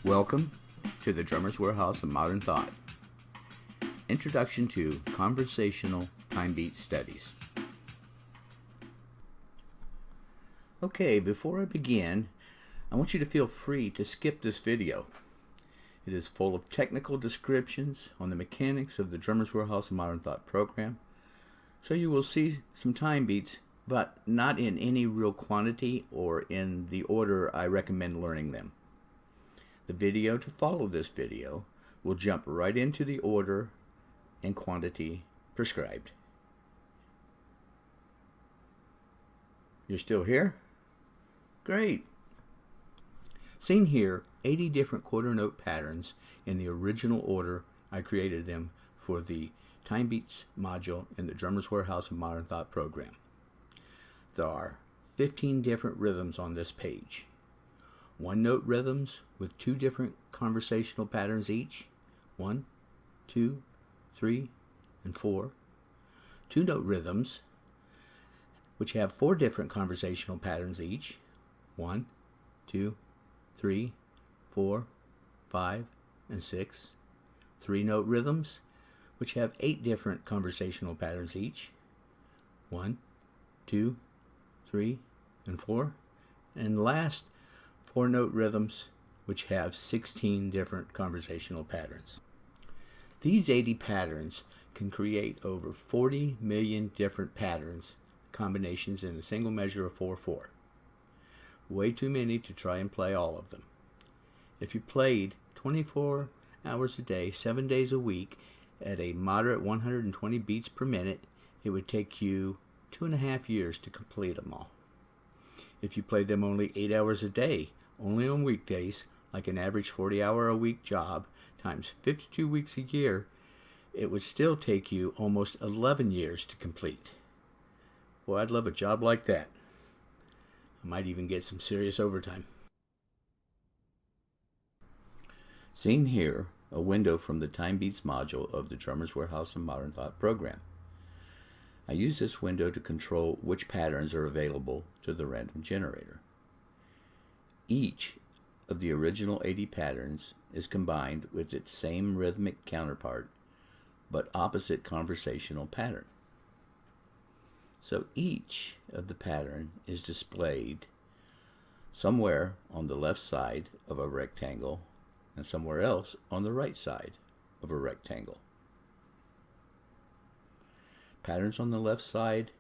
Welcome to the Drummer's Warehouse of Modern Thought. Introduction to Conversational Time Beat Studies. Okay, before I begin, I want you to feel free to skip this video. It is full of technical descriptions on the mechanics of the Drummer's Warehouse of Modern Thought program. So you will see some time beats, but not in any real quantity or in the order I recommend learning them. The video to follow this video will jump right into the order and quantity prescribed. You're still here? Great! Seen here, 80 different quarter note patterns in the original order I created them for the Time Beats module in the Drummer's Warehouse of Modern Thought program. There are 15 different rhythms on this page. One-note rhythms with 2 different conversational patterns each, 1, 2, 3, and 4. 2-note rhythms which have 4 different conversational patterns each, 1, 2, 3, 4, 5, and 6. 3-note rhythms which have 8 different conversational patterns each, 1, 2, 3, and 4. And last, 4-note rhythms which have 16 different conversational patterns. These 80 patterns can create over 40 million different patterns combinations in a single measure of 4/4. Way too many to try and play all of them. If you played 24 hours a day, 7 days a week, at a moderate 120 beats per minute, it would take you 2.5 years to complete them all. If you played them only 8 hours a day, only on weekdays, like an average 40-hour-a-week job, times 52 weeks a year, it would still take you almost 11 years to complete. Boy, I'd love a job like that. I might even get some serious overtime. Seen here, a window from the Time Beats module of the Drummer's Warehouse of Modern Thought program. I use this window to control which patterns are available to the random generator. Each of the original 80 patterns is combined with its same rhythmic counterpart, but opposite conversational pattern. So each of the pattern is displayed somewhere on the left side of a rectangle and somewhere else on the right side of a rectangle. Patterns on the left side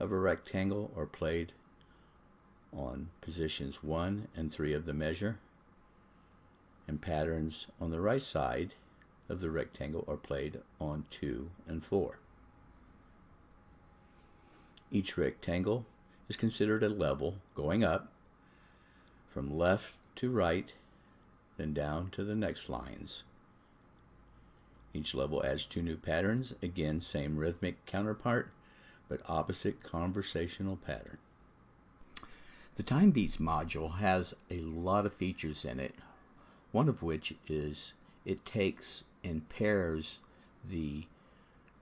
of a rectangle are played on positions 1 and 3 of the measure, and patterns on the right side of the rectangle are played on 2 and 4. Each rectangle is considered a level going up from left to right, then down to the next lines. Each level adds 2 new patterns, again same rhythmic counterpart, but opposite conversational pattern. The Time Beats module has a lot of features in it, one of which is it takes and pairs the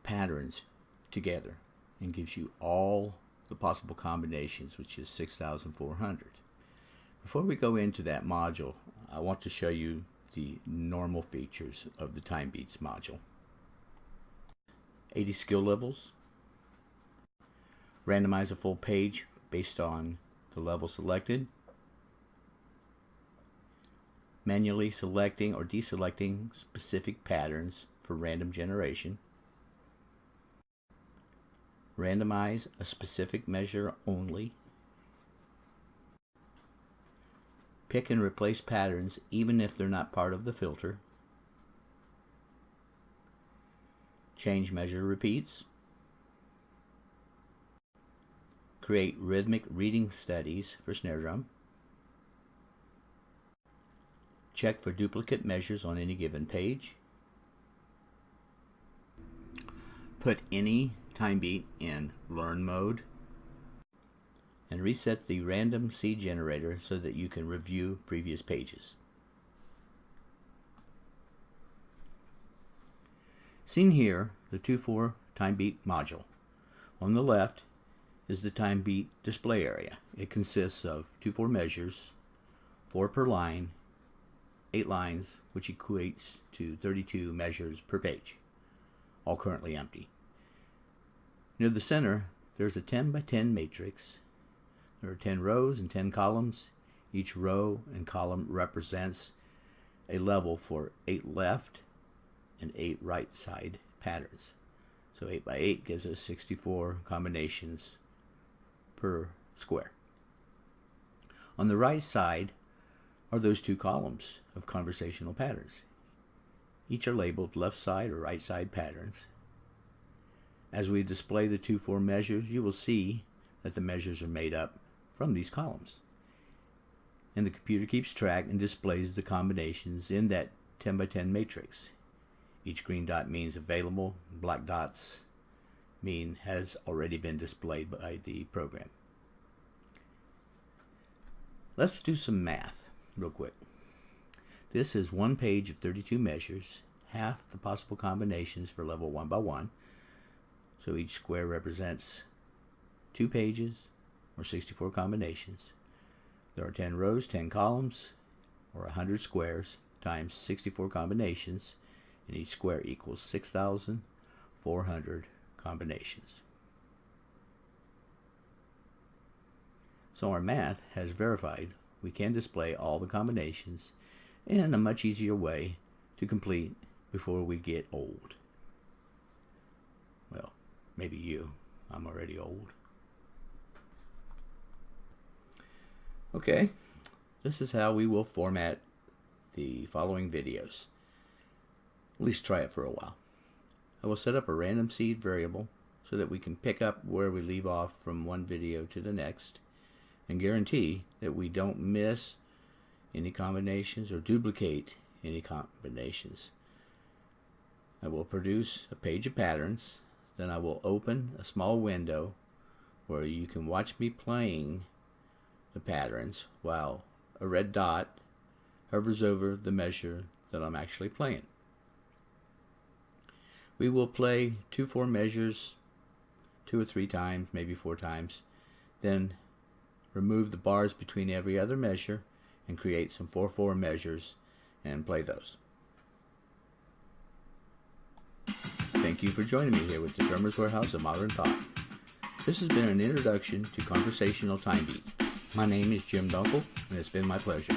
patterns together and gives you all the possible combinations, which is 6,400. Before we go into that module, I want to show you the normal features of the Time Beats module. 80 skill levels. Randomize a full page based on the level selected. Manually selecting or deselecting specific patterns for random generation. Randomize a specific measure only. Pick and replace patterns even if they're not part of the filter. Change measure repeats. Create rhythmic reading studies for snare drum. Check for duplicate measures on any given page. Put any time beat in learn mode. And reset the random seed generator so that you can review previous pages. Seen here, the 2/4 time beat module. On the left is the time beat display area. It consists of 2/4 measures, 4 per line, 8 lines, which equates to 32 measures per page, all currently empty. Near the center, there's a 10 by 10 matrix. There are 10 rows and 10 columns. Each row and column represents a level for 8 left and 8 right side patterns. So 8 by 8 gives us 64 combinations per square. On the right side are those 2 columns of conversational patterns. Each are labeled left side or right side patterns. As we display the 2-4 measures, you will see that the measures are made up from these columns. And the computer keeps track and displays the combinations in that 10 by 10 matrix. Each green dot means available, black dots mean has already been displayed by the program. Let's do some math real quick. This is one page of 32 measures, half the possible combinations for level 1 by 1. So each square represents 2 pages or 64 combinations. There are 10 rows, 10 columns, or 100 squares times 64 combinations, and each square equals 6,400 combinations. So our math has verified we can display all the combinations in a much easier way to complete before we get old. Well, maybe you. I'm already old. Okay, this is how we will format the following videos. At least try it for a while. I will set up a random seed variable so that we can pick up where we leave off from one video to the next, and guarantee that we don't miss any combinations or duplicate any combinations. I will produce a page of patterns, then I will open a small window where you can watch me playing the patterns while a red dot hovers over the measure that I'm actually playing. We will play 2-4 measures 2 or 3 times, maybe 4 times, then remove the bars between every other measure and create some 4-4 measures and play those. Thank you for joining me here with the Drummer's Warehouse of Modern Thought. This has been an introduction to conversational time beat. My name is Jim Dunkel, and it's been my pleasure.